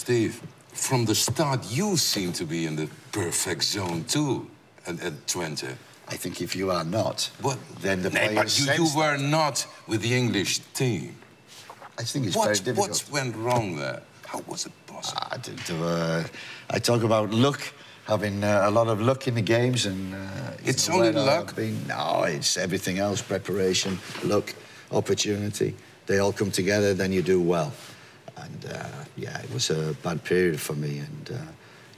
Steve, from the start, you seem to be in the perfect zone, too, at Twente. I think if you are not, then the players... But you were not with the English team. I think it's very difficult. What went wrong there? How was it possible? I talk about luck, having a lot of luck in the games, and... it's only luck? No, it's everything else, preparation, luck, opportunity. They all come together, then you do well. And, yeah, it was a bad period for me, and,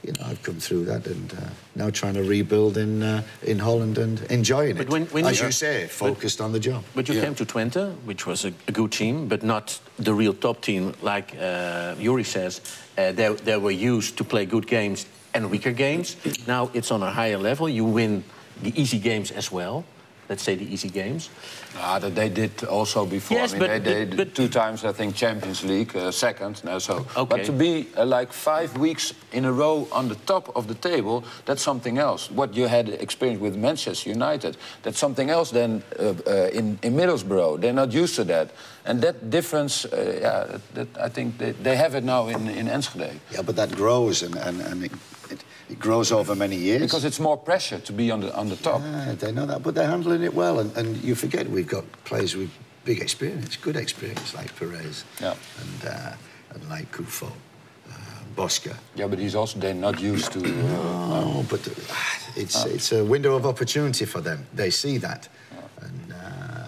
you know, I've come through that, and now trying to rebuild in Holland and enjoying it. When as you say, focused on the job. But you came to Twente, which was a good team, but not the real top team, like Yuri says. They were used to play good games and weaker games. Now it's on a higher level. You win the easy games as well. Let's say the easy games. That they did also before. Yes, I mean, they did 2 times, I think, Champions League, second. So. Okay. But to be like 5 weeks in a row on the top of the table, that's something else. What you had experienced with Manchester United, that's something else than in Middlesbrough. They're not used to that. And that difference, yeah, I think they have it now in Enschede. Yeah, but that grows, and it grows over many years. Because it's more pressure to be on the top. Yeah, they know that, but they're handling it well. And you forget we've got players with big experience, good experience, like Perez, and like Kufo, Bosca. Yeah, but they're not used to... no, but it's a window of opportunity for them. They see that. Yeah. And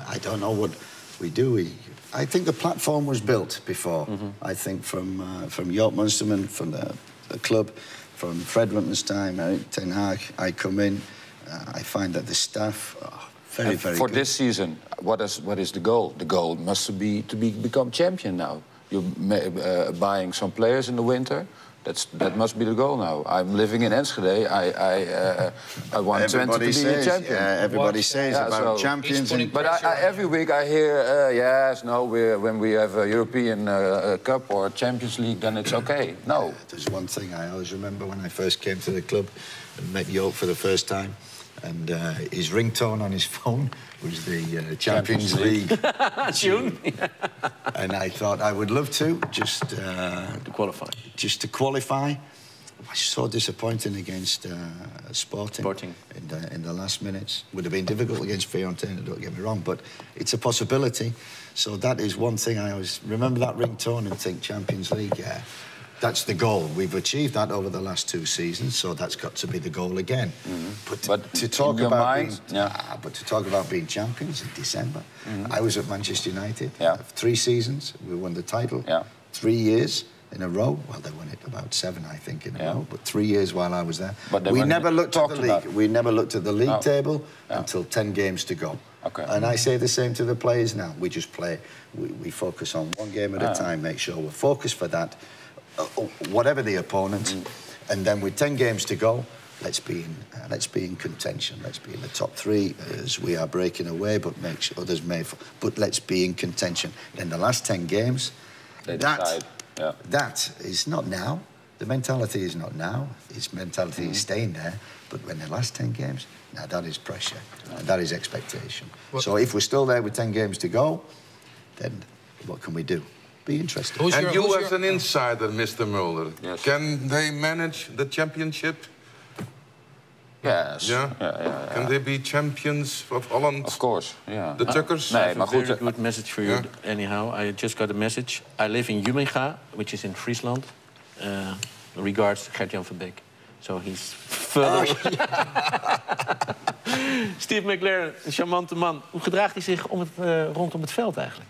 I don't know what we do. I think the platform was built before. I think from Joop Munsterman, from the club, from Fred Ruttman's time, Ten Hag, I come in, I find that the staff are very good. For this season, what is the goal? The goal must be to become champion now. You're buying some players in the winter. That must be the goal now. I'm living in Enschede. I want Twente to be a champion. Yeah, everybody says about champions. But every week I hear, yes, no, when we have a European Cup or Champions League, then it's okay. No. There's one thing I always remember when I first came to the club and met Joop for the first time. And his ringtone on his phone was the Champions League tune. And I thought I would love to just to qualify. Just to qualify. I was so disappointing against Sporting. In the last minutes. Would have been difficult against Fiorentina, don't get me wrong, but it's a possibility. So that is one thing I always remember, that ringtone, and think Champions League. Yeah. That's the goal. We've achieved that over the last 2 seasons, so that's got to be the goal again. But to talk about being champions in December, I was at Manchester United. 3 seasons, we won the title. 3 years in a row. Well, they won it about 7, I think, in a row. But 3 years while I was there. But we never looked at the league. We never looked at the league table until 10 games to go. Okay. And I say the same to the players now. We just play. We focus on one game at a time. Make sure we're focused for that. Whatever the opponent, and then with 10 games to go, let's be in contention. Let's be in the top 3 as we are breaking away, but make sure others may. But let's be in contention. In the last 10 games, that is not now. The mentality is not now. Its mentality is staying there. But when the last 10 games, now that is pressure, and that is expectation. So if we're still there with 10 games to go, then what can we do? Be interested. And you as an insider, Mr. Mulder, can they manage the championship? Yes. Can they be champions of Holland? Of course, yeah. The Tukkers? I have a very good message for you, anyhow. I just got a message. I live in Juminga, which is in Friesland. Regards, Gert-Jan van Beek. So he's further... Steve McClaren, een charmante man. Hoe gedraagt hij zich rondom het veld eigenlijk?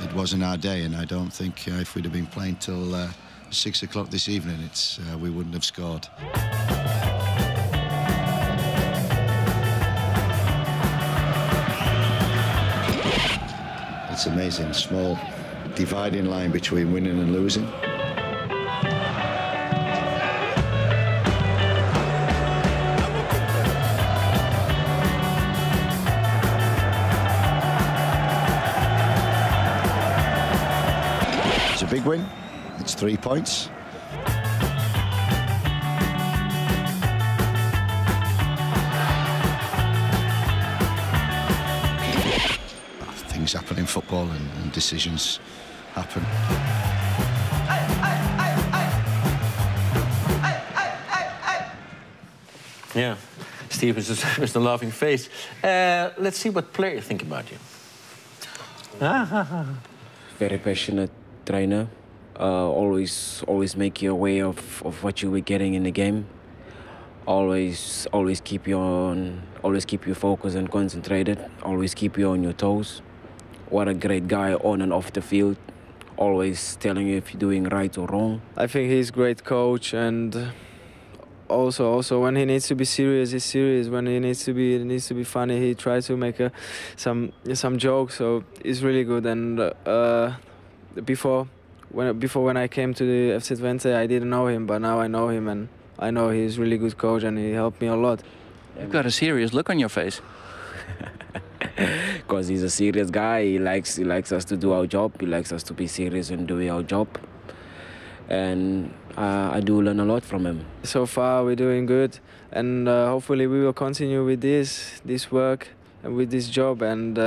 It wasn't our day, and I don't think if we'd have been playing till 6 o'clock this evening, we wouldn't have scored. It's amazing, small dividing line between winning and losing. It's a big win. It's 3 points. things happen in football and decisions happen. Yeah, Steve is with the laughing face. Let's see what players think about you. Very passionate trainer. Always make you aware of what you were getting in the game. Always keep you focused and concentrated. Always keep you on your toes. What a great guy on and off the field. Always telling you if you're doing right or wrong. I think he's a great coach, and also when he needs to be serious, he's serious. When he needs to be funny, he tries to make some jokes. So he's really good. And before when I came to the FC Twente, I didn't know him, but now I know him, and I know he's a really good coach, and he helped me a lot. You've got a serious look on your face. Because he's a serious guy. He likes us to do our job. He likes us to be serious and do our job. And I do learn a lot from him. So far we're doing good, and hopefully we will continue with this work and with this job, and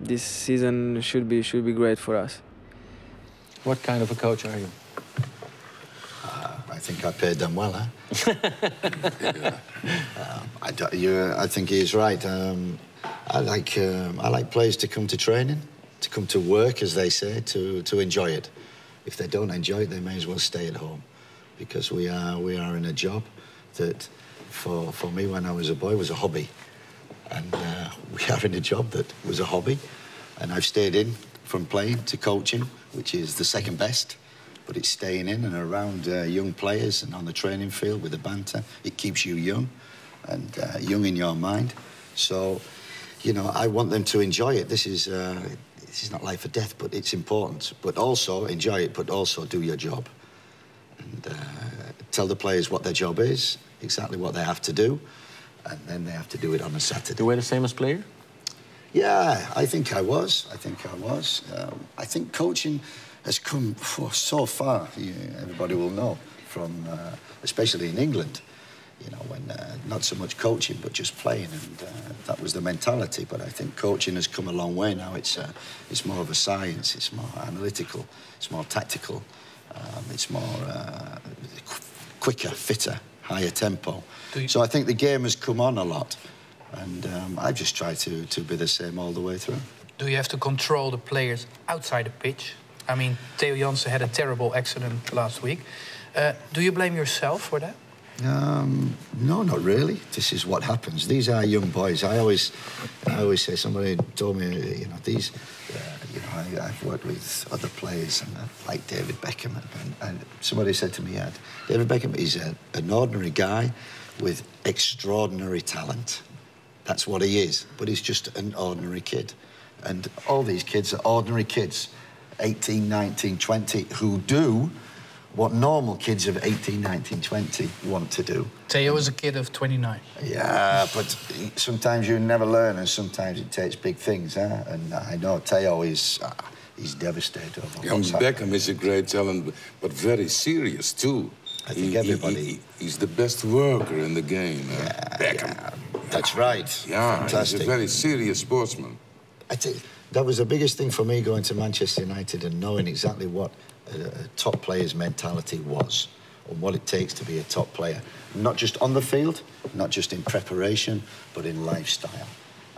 this season should be great for us. What kind of a coach are you? I think I paid them well, huh? I think he's right. I like players to come to training, to come to work, as they say, to enjoy it. If they don't enjoy it, they may as well stay at home, because we are in a job that, for me, when I was a boy, was a hobby, and we are in a job that was a hobby, and I've stayed in from playing to coaching, which is the second best. But it's staying in and around young players and on the training field with the banter. It keeps you young and young in your mind. So, you know, I want them to enjoy it. This is not life or death, but it's important. But also enjoy it, but also do your job. And tell the players what their job is, exactly what they have to do, and then they have to do it on a Saturday. You were the same as player? Yeah, I think I was. I think coaching has come so far, everybody will know, from especially in England, you know, when not so much coaching but just playing, and that was the mentality. But I think coaching has come a long way now. It's more of a science, it's more analytical, it's more tactical, it's more quicker, fitter, higher tempo. So I think the game has come on a lot, and I've just tried to be the same all the way through. Do you have to control the players outside the pitch? I mean, Theo Janssen had a terrible accident last week. Do you blame yourself for that? No, not really. This is what happens. These are young boys. I always say, somebody told me, you know, these, you know, I've worked with other players, and like David Beckham, and somebody said to me, David Beckham is an ordinary guy with extraordinary talent. That's what he is. But he's just an ordinary kid. And all these kids are ordinary kids, 18, 19, 20, who do what normal kids of 18, 19, 20 want to do. Theo was a kid of 29. Yeah, but sometimes you never learn, and sometimes it takes big things, huh? And I know Theo is he's devastated over what's happened. Beckham is a great talent, but very serious too. I think everybody... He's the best worker in the game, Beckham. Yeah, that's right. Yeah, fantastic. he's a very serious sportsman. I think that was the biggest thing for me, going to Manchester United and knowing exactly what a top player's mentality was, and what it takes to be a top player. Not just on the field, not just in preparation, but in lifestyle.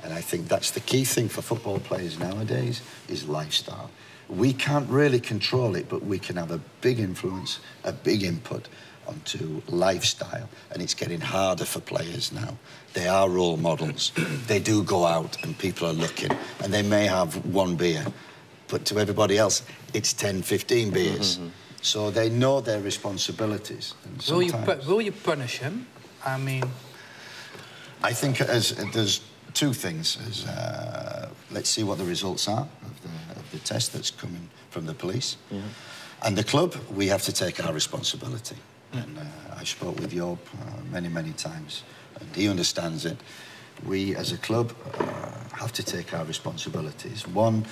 And I think that's the key thing for football players nowadays, is lifestyle. We can't really control it, but we can have a big influence, a big input onto lifestyle. And it's getting harder for players now. They are role models. They do go out and people are looking, and they may have one beer, but to everybody else, it's 10, 15 beers. Mm-hmm. So they know their responsibilities. And will you punish him? I mean... I think there's two things. Let's see what the results are of the test that's coming from the police. Yeah. And the club, we have to take our responsibility. Yeah. And I spoke with Joop many, many times, and he understands it. We, as a club, have to take our responsibilities. One,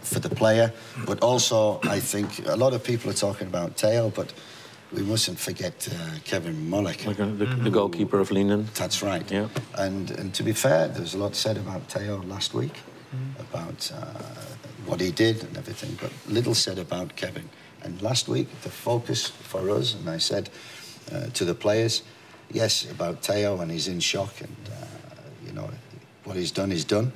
for the player, but also, I think, a lot of people are talking about Theo, but we mustn't forget Kevin Molek. Like the goalkeeper of Linden. That's right. Yeah. And to be fair, there's a lot said about Theo last week. about what he did and everything, but little said about Kevin. And last week, the focus for us, and I said to the players, yes, about Theo, and he's in shock, and you know, what he's done is done.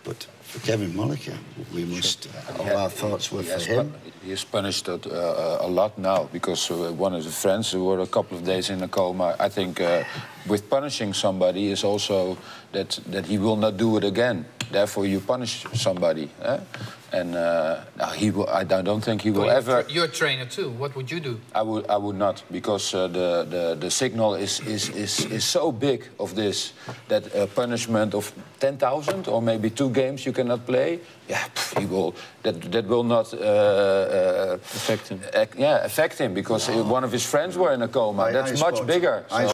But for Kevin Mulliker, we must, all our thoughts were for him. He is punished a lot now, because one of the friends who were a couple of days in a coma, I think with punishing somebody is also that he will not do it again. Therefore, you punish somebody. And he will, I don't think he will ever... You're a trainer too. What would you do? I would not, because the signal is so big of this, that a punishment of 10,000 or maybe 2 games you cannot play, yeah, he will. That will not affect him. Affect him, because one of his friends were in a coma. That's much bigger. So.